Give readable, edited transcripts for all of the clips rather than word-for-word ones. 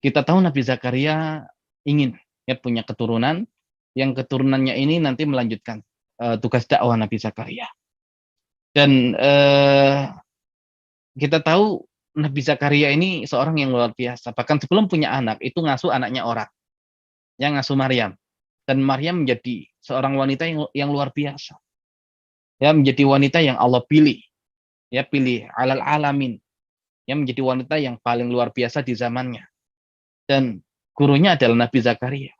Kita tahu Nabi Zakaria ingin ya punya keturunan, yang keturunannya ini nanti melanjutkan tugas dakwah Nabi Zakaria. Dan kita tahu Nabi Zakaria ini seorang yang luar biasa. Bahkan sebelum punya anak, itu ngasuh anaknya orang, yang ngasuh Maryam. Dan Maryam menjadi seorang wanita yang luar biasa. Ya, menjadi wanita yang Allah pilih. Ya, pilih alal alamin. Ya, menjadi wanita yang paling luar biasa di zamannya. Dan gurunya adalah Nabi Zakaria.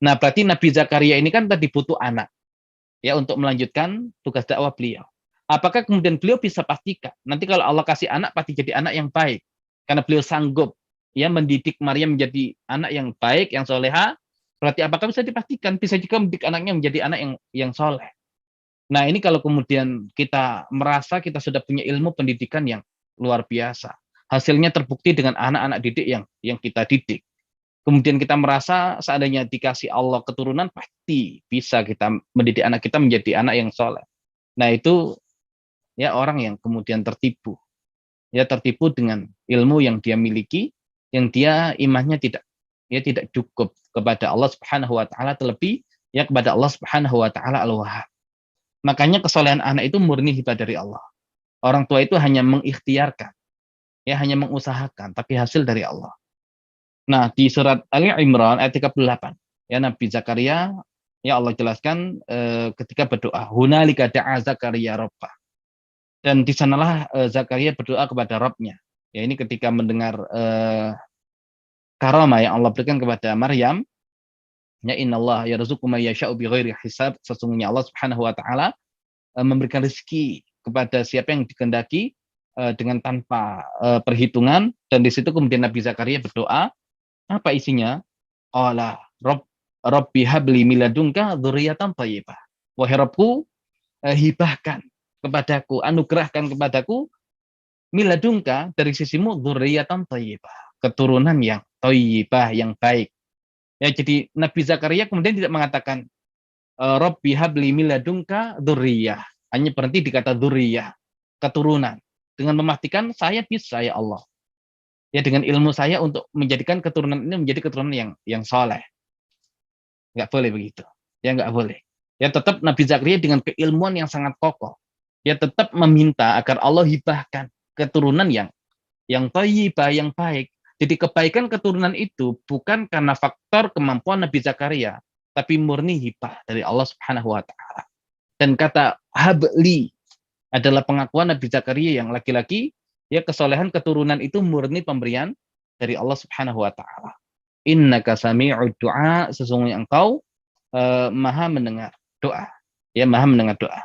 Nah, berarti Nabi Zakaria ini kan tadi butuh anak. Ya, untuk melanjutkan tugas dakwah beliau. Apakah kemudian beliau bisa pastikan nanti kalau Allah kasih anak pasti jadi anak yang baik karena beliau sanggup ya mendidik Maryam menjadi anak yang baik, yang soleha? Berarti apakah bisa dipastikan bisa juga mendidik anaknya menjadi anak yang soleh? Nah, ini kalau kemudian kita merasa kita sudah punya ilmu pendidikan yang luar biasa, hasilnya terbukti dengan anak-anak didik yang kita didik. Kemudian kita merasa seandainya dikasih Allah keturunan pasti bisa kita mendidik anak kita menjadi anak yang soleh. Nah, itu ya orang yang kemudian tertipu. Ya tertipu dengan ilmu yang dia miliki, yang dia imannya tidak cukup kepada Allah Subhanahu wa taala, terlebih ya kepada Allah Subhanahu wa taala Al-Wahhab. Makanya kesolehan anak itu murni hibah dari Allah. Orang tua itu hanya mengikhtiarkan, ya hanya mengusahakan, tapi hasil dari Allah. Nah, di surat Ali Imran ayat 38, ya Nabi Zakaria, ya Allah jelaskan ketika berdoa, hunalika da'a Zakaria rabbah. Dan di sanalah Zakaria berdoa kepada Rabb-nya. Ya, ini ketika mendengar karamah yang Allah berikan kepada Maryam, ya innallaha yarzuqu may yasha'u bighairi hisab, sesungguhnya Allah Subhanahu wa taala memberikan rezeki kepada siapa yang dikehendaki dengan tanpa perhitungan. Dan di situ kemudian Nabi Zakaria berdoa, apa isinya? Qala Rabbi habli min ladunka dzurriyyatan thayyibah. Wahai Rabbku, hibahkan kepadaku, anugerahkan kepadaku miladungka dari sisimu dzurriyyatan thayyibah, keturunan yang thayyibah, yang baik. Ya, jadi Nabi Zakaria kemudian tidak mengatakan Rabbi habli miladungka dzurriyyah, hanya berhenti di kata dzurriyyah, keturunan, dengan memastikan saya bisa ya Allah. Ya, dengan ilmu saya untuk menjadikan keturunan ini menjadi keturunan yang soleh. Nggak boleh begitu. Ya, nggak boleh. Ya, tetap Nabi Zakaria dengan keilmuan yang sangat kokoh, ya tetap meminta agar Allah hibahkan keturunan yang thayyibah, yang baik. Jadi kebaikan keturunan itu bukan karena faktor kemampuan Nabi Zakaria, tapi murni hibah dari Allah Subhanahu wa taala. Dan kata habli adalah pengakuan Nabi Zakaria yang laki-laki, ya kesolehan keturunan itu murni pemberian dari Allah Subhanahu wa taala. Innaka sami'ud du'a, sesungguhnya engkau maha mendengar doa. Ya, maha mendengar doa.